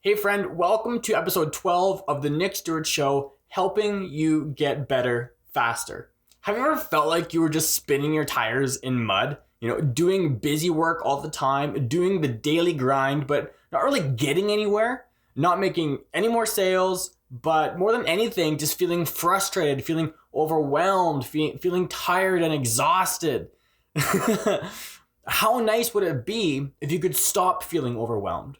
Hey friend, welcome to episode 12 of the Nick Stewart Show, helping you get better faster. Have you ever felt like you were just spinning your tires in mud? Doing busy work all the time, doing the daily grind, but not really getting anywhere, not making any more sales, but more than anything, just feeling frustrated, feeling overwhelmed, feeling tired and exhausted. How nice would it be if you could stop feeling overwhelmed?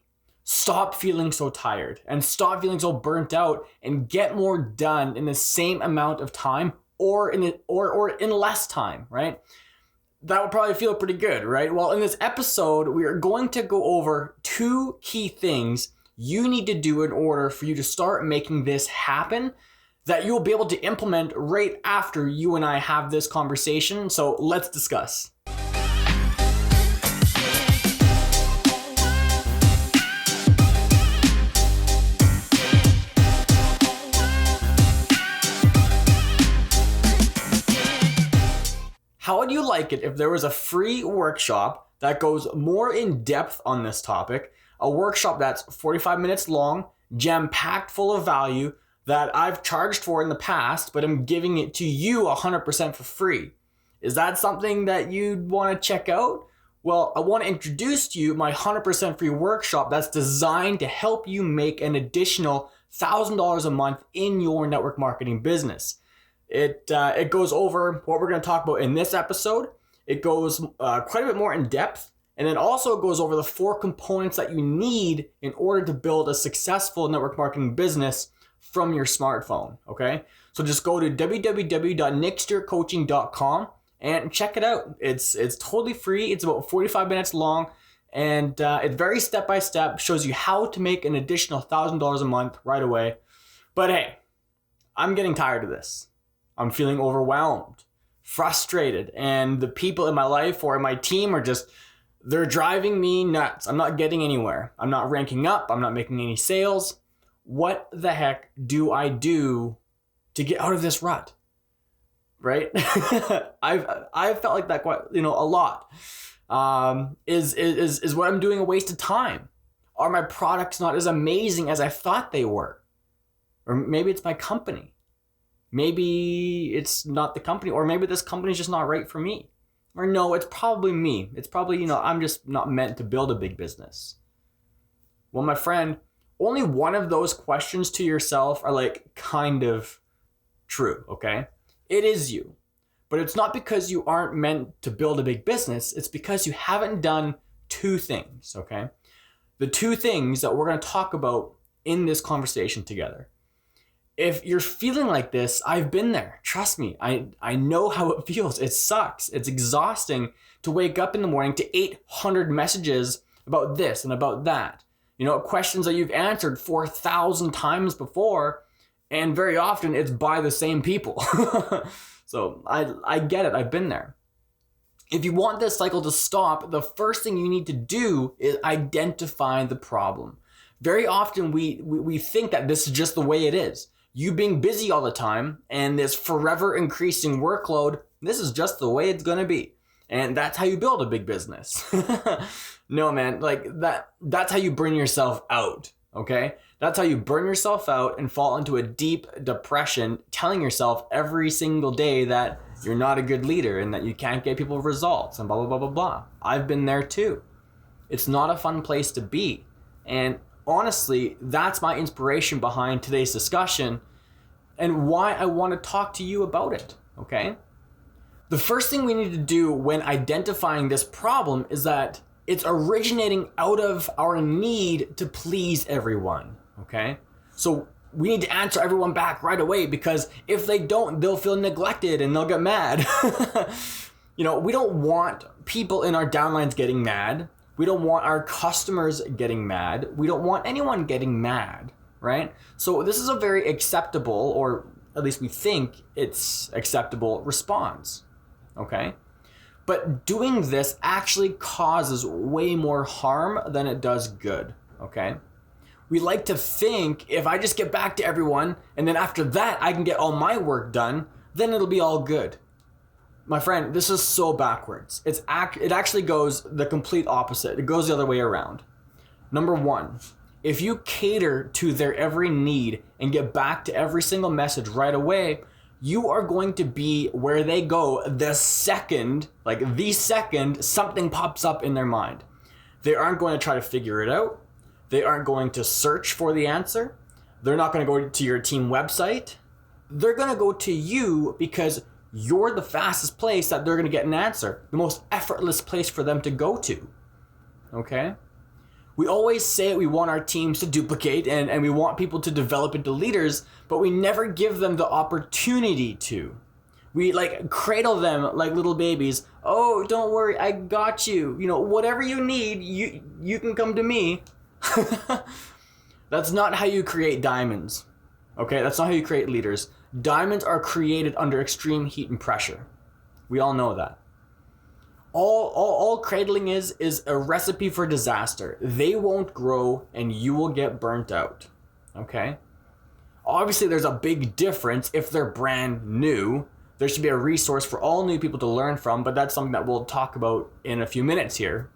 Stop feeling so tired and stop feeling so burnt out and get more done in the same amount of time or in less time, right? That would probably feel pretty good, right? Well, in this episode, we are going to go over 2 key things you need to do in order for you to start making this happen that you'll be able to implement right after you and I have this conversation. So let's discuss. How would you like it if there was a free workshop that goes more in depth on this topic? A workshop that's 45 minutes long, jam-packed full of value that I've charged for in the past, but I'm giving it to you 100% for free. Is that something that you'd want to check out? Well, I want to introduce to you my 100% free workshop that's designed to help you make an additional $1,000 a month in your network marketing business. It goes over what we're going to talk about in this episode. It goes quite a bit more in depth, and it also goes over the 4 components that you need in order to build a successful network marketing business from your smartphone, okay? So just go to www.nickstewartcoaching.com and check it out. It's totally free. It's about 45 minutes long, and it's very step-by-step, shows you how to make an additional $1,000 a month right away. But hey, I'm getting tired of this. I'm feeling overwhelmed, frustrated, and the people in my life or in my team are they're driving me nuts. I'm not getting anywhere. I'm not ranking up. I'm not making any sales. What the heck do I do to get out of this rut? Right? I've felt like that quite, a lot. Is what I'm doing a waste of time? Are my products not as amazing as I thought they were? Or maybe it's my company. Maybe it's not the company, or maybe this company is just not right for me. Or no, it's probably me. It's probably, I'm just not meant to build a big business. Well, my friend, only one of those questions to yourself are kind of true, okay? It is you. But it's not because you aren't meant to build a big business. It's because you haven't done 2 things, okay? The 2 things that we're going to talk about in this conversation together. If you're feeling like this, I've been there. Trust me, I know how it feels. It sucks. It's exhausting to wake up in the morning to 800 messages about this and about that. Questions that you've answered 4,000 times before, and very often it's by the same people. So I get it. I've been there. If you want this cycle to stop, the first thing you need to do is identify the problem. Very often we think that this is just the way it is. You being busy all the time and this forever increasing workload, this is just the way it's going to be. And that's how you build a big business. No, man, that's how you burn yourself out, okay? That's how you burn yourself out and fall into a deep depression, telling yourself every single day that you're not a good leader and that you can't get people results and blah, blah, blah, blah, blah. I've been there too. It's not a fun place to be. And honestly, that's my inspiration behind today's discussion and why I want to talk to you about it, okay? The first thing we need to do when identifying this problem is that it's originating out of our need to please everyone, okay? So we need to answer everyone back right away, because if they don't, they'll feel neglected and they'll get mad. We don't want people in our downlines getting mad. We don't want our customers getting mad. We don't want anyone getting mad, right? So this is a very acceptable, or at least we think it's acceptable response, okay? But doing this actually causes way more harm than it does good, okay? We like to think if I just get back to everyone and then after that I can get all my work done, then it'll be all good. My friend, this is so backwards. It actually goes the complete opposite. It goes the other way around. Number 1, if you cater to their every need and get back to every single message right away, you are going to be where they go the second something pops up in their mind. They aren't going to try to figure it out. They aren't going to search for the answer. They're not going to go to your team website. They're going to go to you because you're the fastest place that they're going to get an answer, the most effortless place for them to go to. Okay? We always say we want our teams to duplicate and we want people to develop into leaders, but we never give them the opportunity to. We cradle them like little babies. Oh, don't worry, I got you. Whatever you need, you can come to me. That's not how you create diamonds. Okay, that's not how you create leaders. Diamonds are created under extreme heat and pressure. We all know that. All cradling is a recipe for disaster. They won't grow and you will get burnt out. Okay? Obviously, there's a big difference if they're brand new. There should be a resource for all new people to learn from, but that's something that we'll talk about in a few minutes here.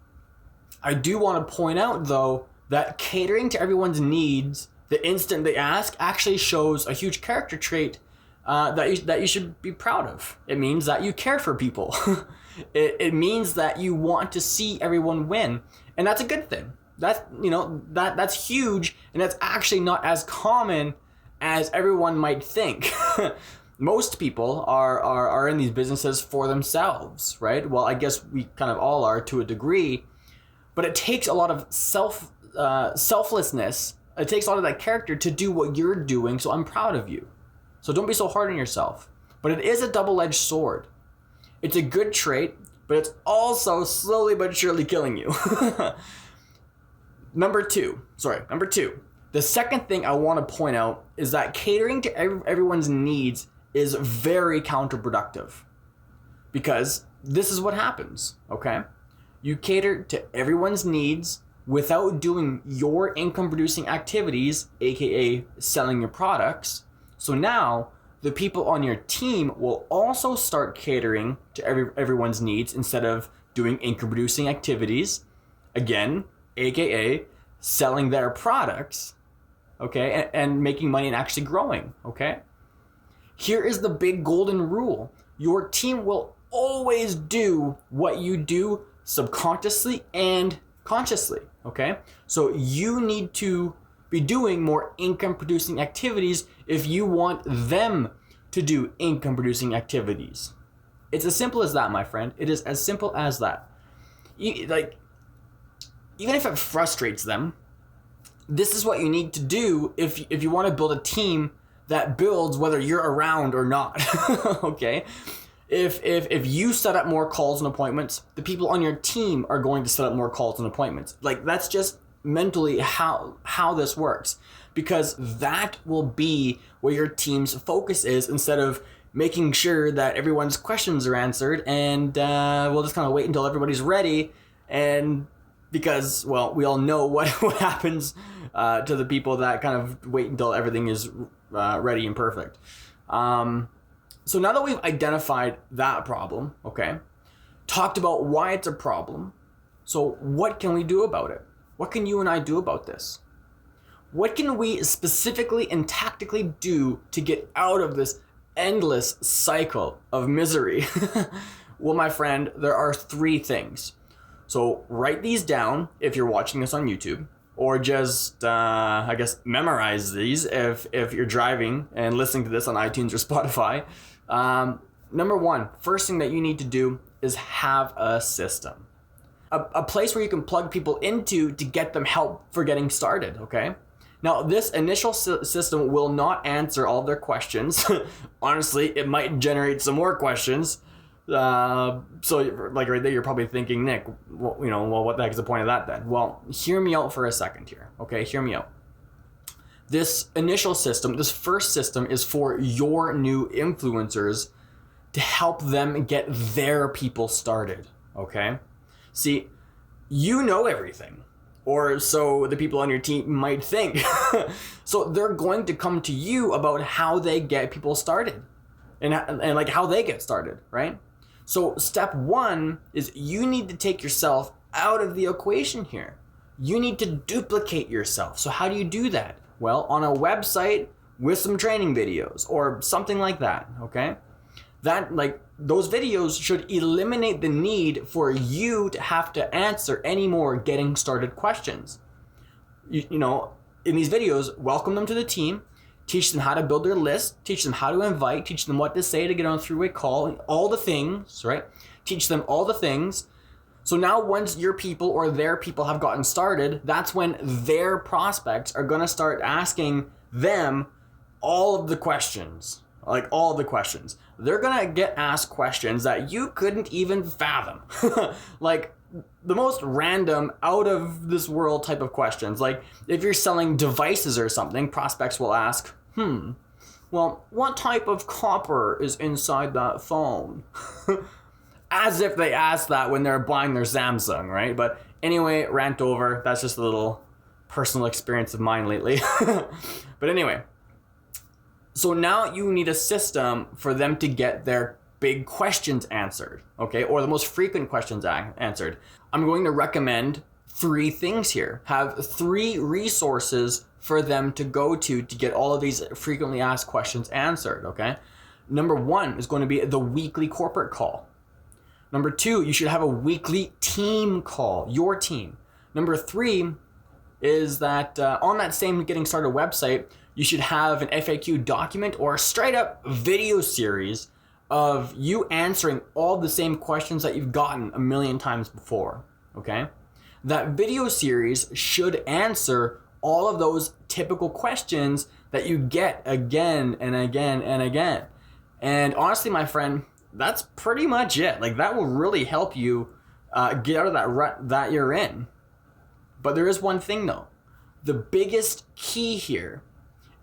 I do want to point out, though, that catering to everyone's needs the instant they ask actually shows a huge character trait that you should be proud of. It means that you care for people. It means that you want to see everyone win, and that's a good thing. That's huge, and that's actually not as common as everyone might think. Most people are in these businesses for themselves, right? Well, I guess we kind of all are to a degree, but it takes a lot of selflessness. It takes a lot of that character to do what you're doing, so I'm proud of you. So don't be so hard on yourself. But it is a double-edged sword. It's a good trait, but it's also slowly but surely killing you. Number two. The second thing I want to point out is that catering to everyone's needs is very counterproductive. Because this is what happens, okay? You cater to everyone's needs without doing your income-producing activities, aka selling your products. So now, the people on your team will also start catering to everyone's needs instead of doing income-producing activities. Again, aka selling their products, okay, and making money and actually growing, okay? Here is the big golden rule. Your team will always do what you do subconsciously and consciously, okay? So you need to be doing more income-producing activities if you want them to do income-producing activities. It's as simple as that, my friend. It is as simple as that. Even if it frustrates them, this is what you need to do if you want to build a team that builds whether you're around or not. Okay? If you set up more calls and appointments, the people on your team are going to set up more calls and appointments. That's just mentally how this works, because that will be where your team's focus is, instead of making sure that everyone's questions are answered and we'll just kind of wait until everybody's ready. And because, well, we all know what happens to the people that kind of wait until everything is ready and perfect. So now that we've identified that problem, okay, talked about why it's a problem, so what can we do about it? What can you and I do about this? What can we specifically and tactically do to get out of this endless cycle of misery? Well, my friend, there are 3 things. So write these down if you're watching this on YouTube, or just, memorize these if you're driving and listening to this on iTunes or Spotify. Number 1, first thing that you need to do is have a system. A place where you can plug people into to get them help for getting started, okay? Now, this initial system will not answer all their questions. Honestly, it might generate some more questions. So, right there, you're probably thinking, Nick, what the heck is the point of that then? Well, hear me out for a second here, okay? Hear me out. This initial system, this first system, is for your new influencers to help them get their people started, okay? See, you know everything, or so the people on your team might think. So they're going to come to you about how they get people started and how they get started, right? So step 1 is you need to take yourself out of the equation here. you need to duplicate yourself. So how do you do that? Well, on a website with some training videos or something like that, okay? That, like, those videos should eliminate the need for you to have to answer any more getting started questions. You know, in these videos, welcome them to the team, teach them how to build their list, teach them how to invite, teach them what to say to get on a three-way call, all the things, right? Teach them all the things. So now once your people or their people have gotten started, that's when their prospects are going to start asking them all of the questions, like all of the questions. They're going to get asked questions that you couldn't even fathom. Like the most random, out of this world type of questions. Like if you're selling devices or something, prospects will ask, well, what type of copper is inside that phone? As if they asked that when they're buying their Samsung, right? But anyway, rant over. That's just a little personal experience of mine lately. But anyway, so now you need a system for them to get their big questions answered, okay? Or the most frequent questions answered. I'm going to recommend 3 things here. Have 3 resources for them to go to get all of these frequently asked questions answered, okay? Number 1 is going to be the weekly corporate call. Number 2, you should have a weekly team call, your team. Number 3 is that on that same Getting Started website, you should have an FAQ document or a straight up video series of you answering all the same questions that you've gotten a million times before, okay? That video series should answer all of those typical questions that you get again and again and again. And honestly, my friend, that's pretty much it. Like that will really help you get out of that rut that you're in. But there is one thing though. The biggest key here,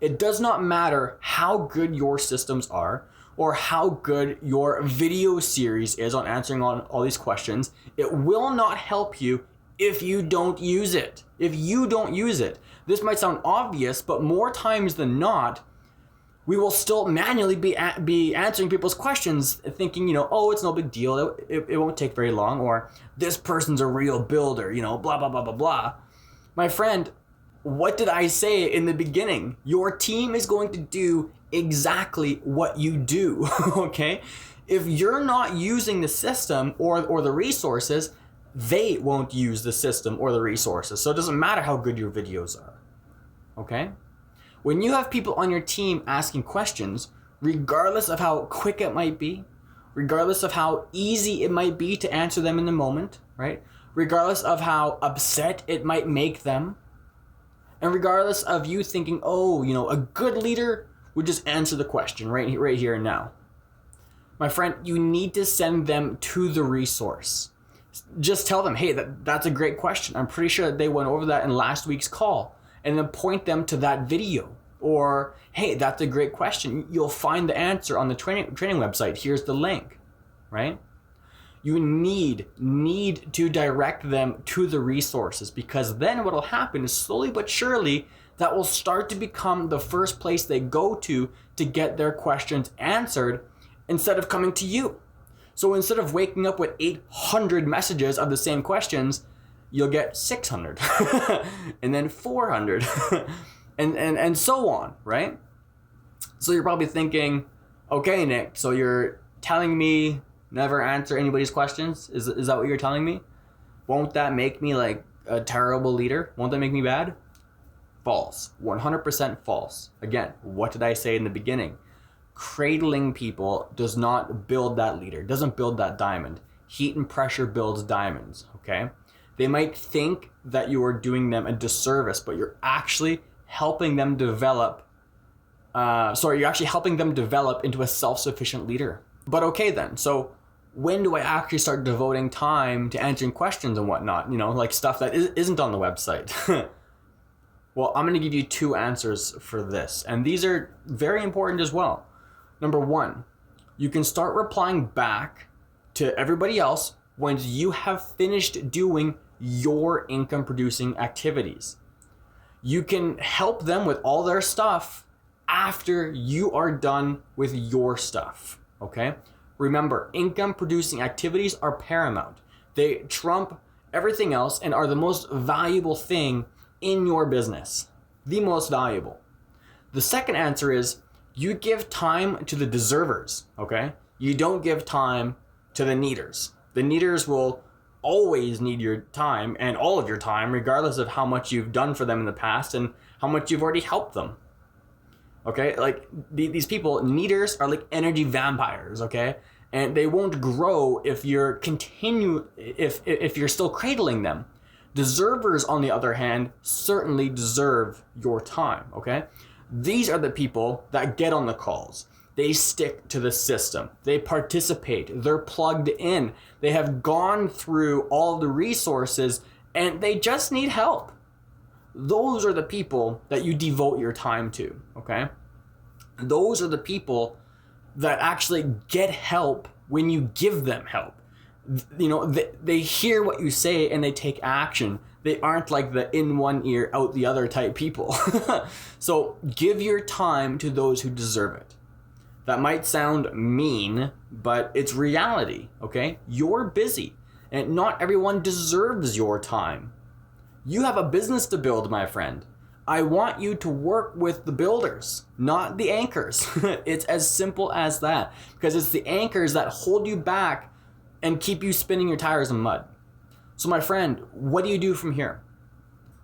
it does not matter how good your systems are or how good your video series is on answering all these questions. It will not help you if you don't use it. If you don't use it. This might sound obvious, but more times than not, we will still manually be answering people's questions thinking, you know, oh, it's no big deal. It won't take very long. Or this person's a real builder, you know, blah, blah, blah, blah, blah. My friend, what did I say in the beginning? Your team is going to do exactly what you do, okay? If you're not using the system or the resources, they won't use the system or the resources. So it doesn't matter how good your videos are, okay? When you have people on your team asking questions, regardless of how quick it might be, regardless of how easy it might be to answer them in the moment, right? Regardless of how upset it might make them, and regardless of you thinking, oh, you know, a good leader would just answer the question right here and now. My friend, you need to send them to the resource. Just tell them, hey, that's a great question. I'm pretty sure that they went over that in last week's call. And then point them to that video. Or, hey, that's a great question. You'll find the answer on the training website. Here's the link, right? You need to direct them to the resources, because then what will happen is slowly but surely that will start to become the first place they go to get their questions answered instead of coming to you. So instead of waking up with 800 messages of the same questions, you'll get 600 and then 400 and so on, right? So you're probably thinking, okay, Nick, so you're telling me never answer anybody's questions? Is that what you're telling me? Won't that make me like a terrible leader? Won't that make me bad? False. 100% false. Again, what did I say in the beginning? Cradling people does not build that leader, doesn't build that diamond. Heat and pressure builds diamonds, okay? They might think that you are doing them a disservice, but you're actually helping them develop into a self-sufficient leader. But okay then, so when do I actually start devoting time to answering questions and whatnot? You know, like stuff that isn't on the website. Well, I'm going to give you 2 answers for this, and these are very important as well. Number 1, you can start replying back to everybody else once you have finished doing your income producing activities. You can help them with all their stuff after you are done with your stuff, okay? Remember, income producing activities are paramount. They trump everything else and are the most valuable thing in your business. The most valuable. The second answer is you give time to the deservers, okay? You don't give time to the needers. The needers will always need your time and all of your time, regardless of how much you've done for them in the past and how much you've already helped them. Okay, like these people, needers are like energy vampires, okay? And they won't grow if you're if you're still cradling them. Deservers, on the other hand, certainly deserve your time, okay? These are the people that get on the calls. They stick to the system. They participate. They're plugged in. They have gone through all the resources and they just need help. Those are the people that you devote your time to, okay? Those are the people that actually get help when you give them help. You know, they hear what you say and they take action. They aren't like the in one ear, out the other type people. So give your time to those who deserve it. That might sound mean, but it's reality, okay? You're busy and not everyone deserves your time. You have a business to build, my friend. I want you to work with the builders, not the anchors. It's as simple as that, because it's the anchors that hold you back and keep you spinning your tires in mud. So my friend, what do you do from here?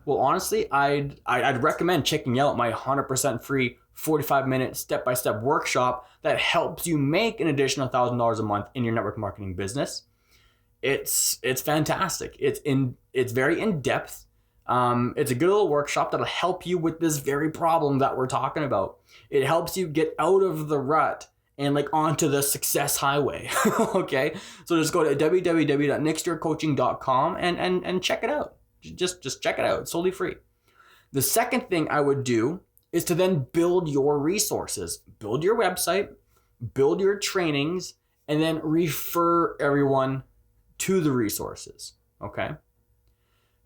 Well, honestly, I'd recommend checking out my 100% free 45-minute step-by-step workshop that helps you make an additional $1,000 a month in your network marketing business. It's fantastic. It's very in-depth. It's a good little workshop that'll help you with this very problem that we're talking about. It helps you get out of the rut and like onto the success highway. Okay, so just go to www.nextdoorcoaching.com and check it out. Just check it out. It's totally free. The second thing I would do is to then build your resources, build your website, build your trainings, and then refer everyone to the resources. Okay.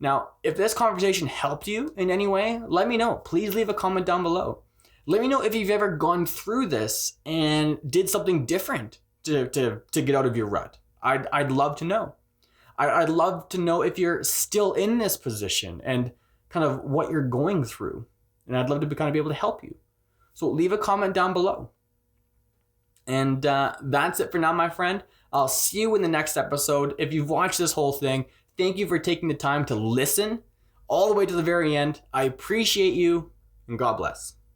Now, if this conversation helped you in any way, let me know. Please leave a comment down below. Let me know if you've ever gone through this and did something different to get out of your rut. I'd love to know. I'd love to know if you're still in this position and kind of what you're going through. And I'd love to kind of be able to help you. So leave a comment down below. And that's it for now, my friend. I'll see you in the next episode. If you've watched this whole thing, thank you for taking the time to listen all the way to the very end. I appreciate you, and God bless.